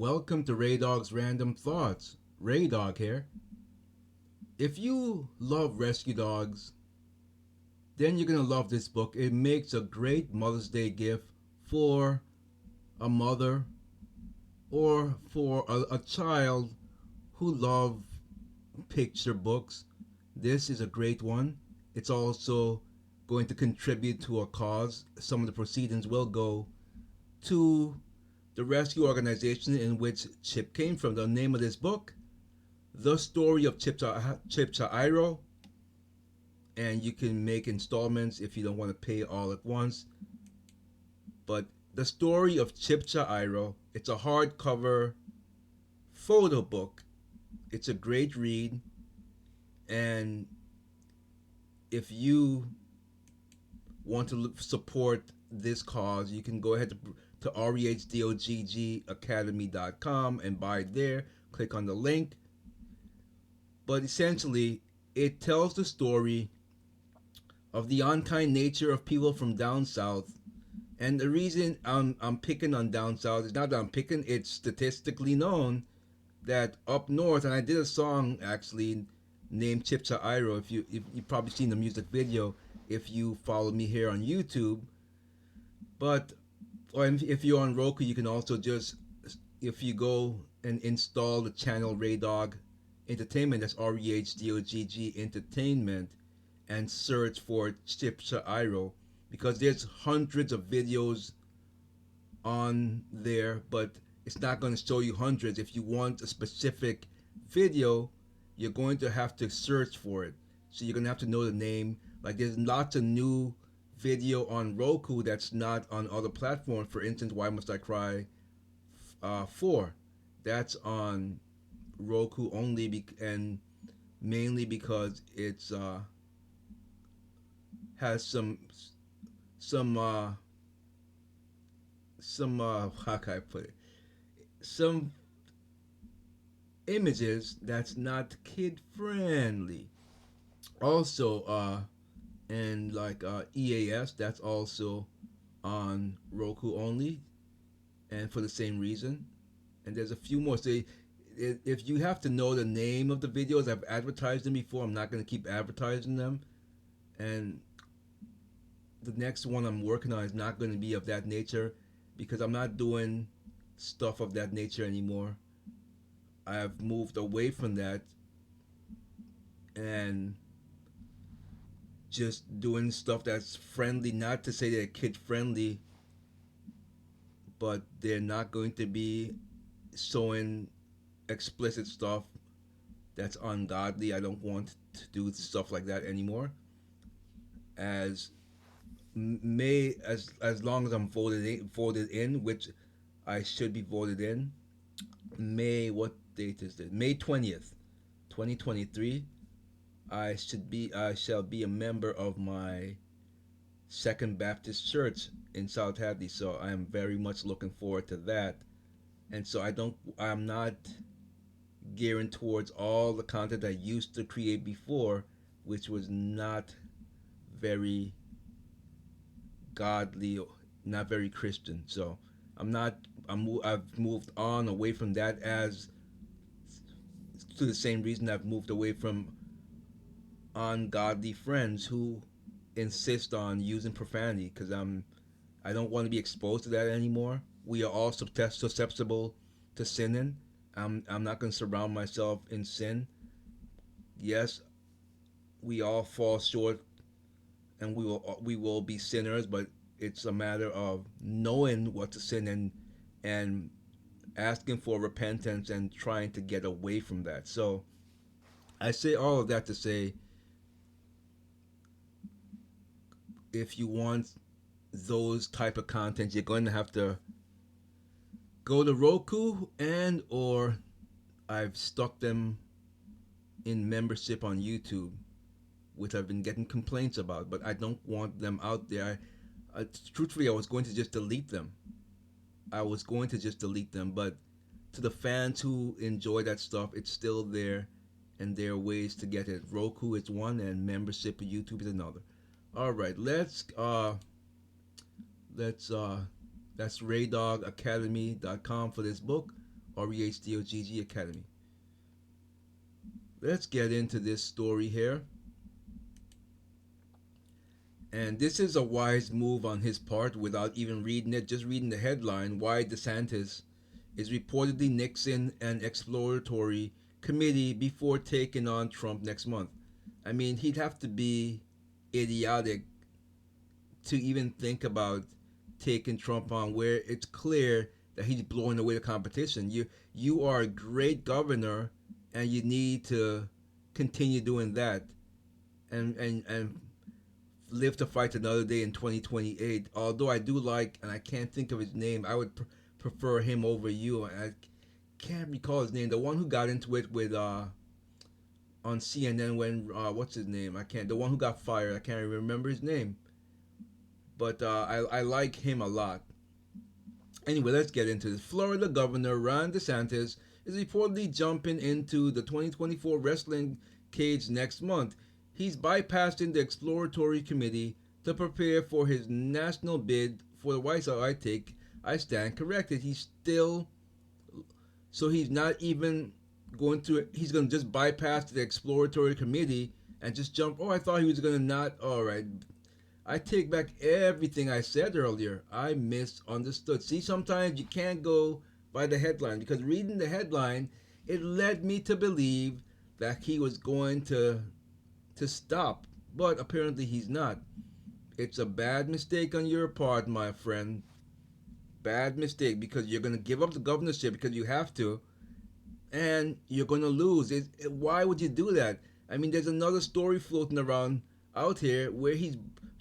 Welcome to Ray Dog's Random Thoughts. Ray Dog here. If you love rescue dogs, then you're going to love this book. It makes a great Mother's Day gift for a mother or for a child who love picture books. This is a great one. It's also going to contribute to a cause. Some of the proceedings will go to the rescue organization in which Chip came from. The name of this book, The Story of Chip Cha'iro, and you can make installments if you don't want to pay all at once. But The Story of Chip Cha'iro, it's a hardcover photo book. It's a great read, and if you want to support this cause, you can go ahead to rehdogacademy.com and buy it there. Click on the link. But essentially, it tells the story of the unkind nature of people from down south. And the reason I'm picking on down south is not that I'm picking, it's statistically known that up north, and I did a song actually named Chip Cha'iro. If you've probably seen the music video if you follow me here on YouTube. But or if you're on Roku, you can also just, if you go and install the channel Ray Dog Entertainment, that's REHDOGG Entertainment, and search for Chip Cha'iro, because there's hundreds of videos on there, but it's not going to show you hundreds. If you want a specific video, you're going to have to search for it. So you're going to have to know the name. Like there's lots of new video on Roku that's not on other platforms. For instance, Why Must I Cry 4? That's on Roku only, and mainly because it's has some how can I put it, some images that's not kid friendly. Also, and like EAS, that's also on Roku only, and for the same reason. And there's a few more. So if you have to know the name of the videos, I've advertised them before. I'm not going to keep advertising them. And the next one I'm working on is not going to be of that nature, because I'm not doing stuff of that nature anymore. I have moved away from that and just doing stuff that's friendly. Not to say they're kid friendly, but they're not going to be showing explicit stuff that's ungodly. I don't want to do stuff like that anymore. As as long as I'm voted in, which I should be voted in. May, what date is this? May 20th, 2023. I shall be a member of my Second Baptist Church in South Hadley, so I am very much looking forward to that. And so I'm not gearing towards all the content I used to create before, which was not very godly, not very Christian. So I've moved on away from that, as to the same reason I've moved away from ungodly friends who insist on using profanity, because I don't want to be exposed to that anymore. We are all susceptible to sinning. I'm not going to surround myself in sin. Yes, we all fall short, and we will be sinners, but it's a matter of knowing what to sin, and asking for repentance and trying to get away from that. So I say all of that to say, if you want those type of content, you're going to have to go to Roku, and or I've stuck them in membership on YouTube, which I've been getting complaints about, but I don't want them out there. Truthfully, I was going to just delete them. But to the fans who enjoy that stuff, it's still there, and there are ways to get it. Roku is one, and membership of YouTube is another. All right, let's that's RayDogAcademy.com for this book. REHDOGG Academy. Let's get into this story here. And this is a wise move on his part without even reading it, just reading the headline why Desantis is reportedly nixing an exploratory committee before taking on Trump next month. I mean, he'd have to be idiotic to even think about taking Trump on where it's clear that he's blowing away the competition. You are a great governor and you need to continue doing that and live to fight another day in 2028. Although I do like, and I can't think of his name, I would prefer him over you. I can't recall his name. The one who got into it with on CNN when what's his name? I can't. The one who got fired. I can't remember his name. But I like him a lot. Anyway, let's get into this. Florida Governor Ron DeSantis is reportedly jumping into the 2024 wrestling cage next month. He's bypassing the exploratory committee to prepare for his national bid for the White House. I stand corrected. He's not even going to, he's going to just bypass the exploratory committee and just jump. Oh, I thought he was going to not. All right. I take back everything I said earlier. I misunderstood. See, sometimes you can't go by the headline because reading the headline, it led me to believe that he was going to stop, but apparently he's not. It's a bad mistake on your part, my friend. Bad mistake because you're going to give up the governorship because you have to, and you're going to lose. Why would you do that? I mean, there's another story floating around out here where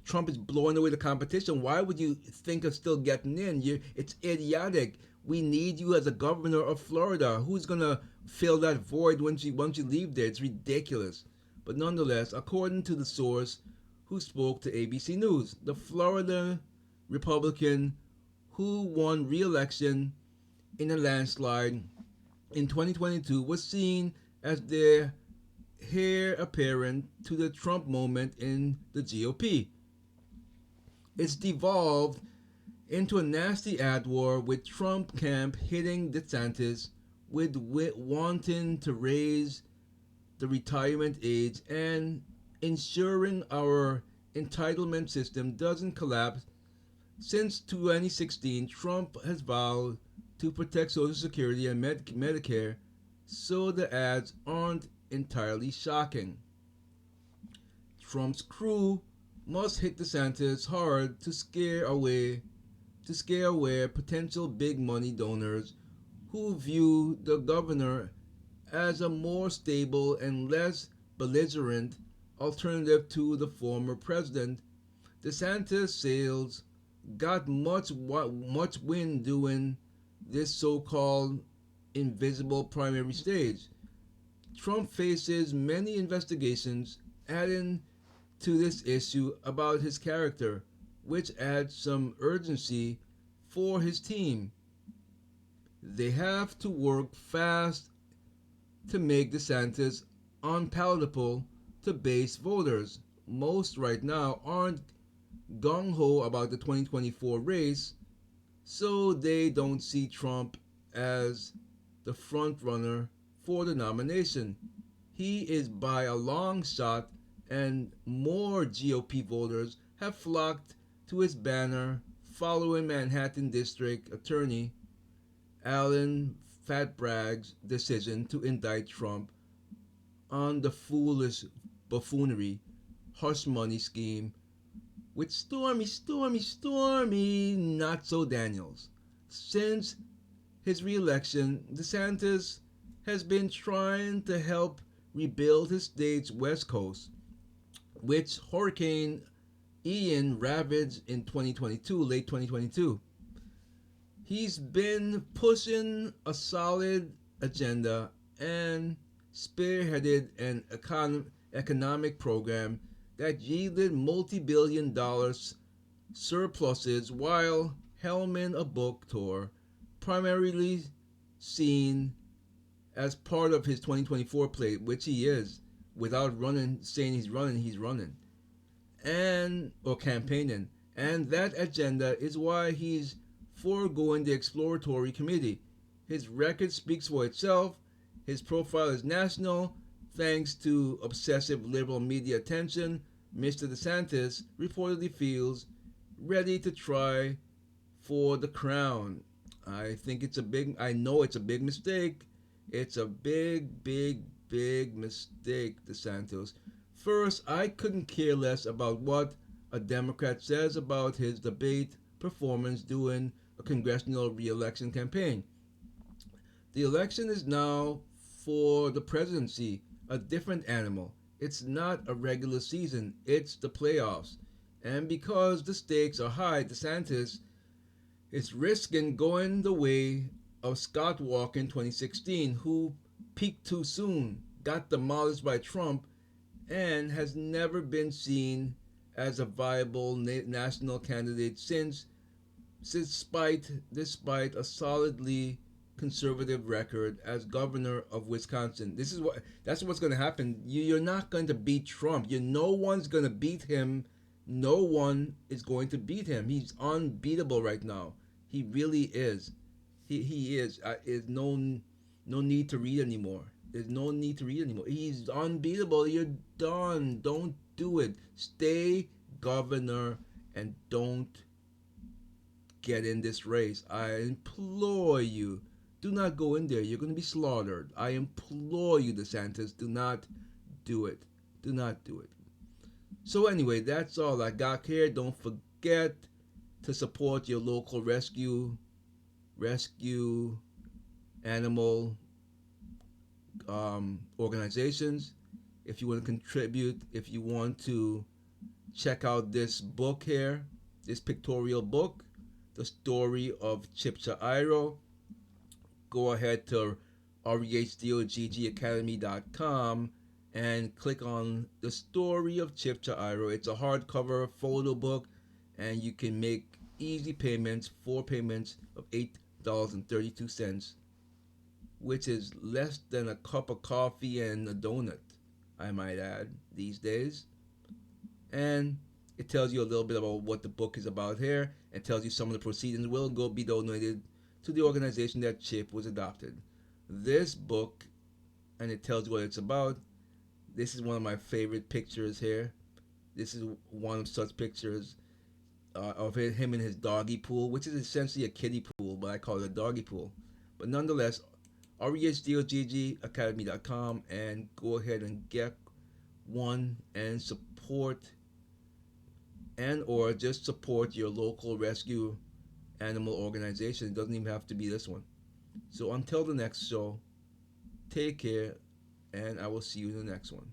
Trump is blowing away the competition. Why would you think of still getting in? It's idiotic. We need you as a governor of Florida. Who's gonna fill that void once you leave there? It's ridiculous. But nonetheless, according to the source who spoke to ABC News, the Florida Republican who won re-election in a landslide in 2022 was seen as the heir apparent to the Trump moment in the GOP. It's devolved into a nasty ad war with Trump camp hitting DeSantis with wanting to raise the retirement age and ensuring our entitlement system doesn't collapse. Since 2016, Trump has vowed to protect Social Security and Medicare, so the ads aren't entirely shocking. Trump's crew must hit DeSantis hard to scare away potential big money donors who view the governor as a more stable and less belligerent alternative to the former president. DeSantis' sails got much wind doing this so-called invisible primary stage. Trump faces many investigations, adding to this issue about his character, which adds some urgency for his team. They have to work fast to make DeSantis unpalatable to base voters. Most right now aren't gung-ho about the 2024 race, so they don't see Trump as the front runner for the nomination. He is by a long shot, and more GOP voters have flocked to his banner following Manhattan District Attorney Alan Fatbragg's decision to indict Trump on the foolish buffoonery hush money scheme with Stormy Not So Daniels. Since his re-election, DeSantis has been trying to help rebuild his state's west coast, which Hurricane Ian ravaged in late 2022. He's been pushing a solid agenda and spearheaded an economic program that yielded multi-billion dollars surpluses while helming a book tour, primarily seen as part of his 2024 play, which he is, without saying he's running, or campaigning. And that agenda is why he's foregoing the exploratory committee. His record speaks for itself. His profile is national. Thanks to obsessive liberal media attention, Mr. Desantis reportedly feels ready to try for the crown. I know it's a big mistake. It's a big mistake, DeSantis. First, I couldn't care less about what a Democrat says about his debate performance during a congressional re-election campaign. The election is now for the presidency, a different animal. It's not a regular season, it's the playoffs. And because the stakes are high, DeSantis is risking going the way of Scott Walker in 2016, who peaked too soon, got demolished by Trump, and has never been seen as a viable national candidate despite a solidly conservative record as governor of Wisconsin. That's what's going to happen. You're not going to beat Trump. No one's going to beat him. No one is going to beat him. He's unbeatable right now. He really is. He is. There's no need to read anymore. There's no need to read anymore. He's unbeatable. You're done. Don't do it. Stay governor and don't get in this race. I implore you. Do not go in there. You're going to be slaughtered. I implore you, DeSantis, do not do it. Do not do it. So anyway, that's all I got here. Don't forget to support your local rescue animal organizations. If you want to contribute, if you want to check out this book here, this pictorial book, The Story of Chipchairo, go ahead to rehdogacademy.com and click on The Story of Chipchairo. It's a hardcover photo book, and you can make easy payments, 4 payments of $8.32, which is less than a cup of coffee and a donut, I might add, these days. And it tells you a little bit about what the book is about here. It tells you some of the proceedings will be donated to the organization that Chip was adopted. This book, and it tells you what it's about. This is one of my favorite pictures here. This is one of such pictures of him in his doggy pool, which is essentially a kiddie pool, but I call it a doggy pool. But nonetheless, rehdogacademy.com, and go ahead and get one and support or just support your local rescue animal organization. It doesn't even have to be this one. So until the next show, take care, and I will see you in the next one.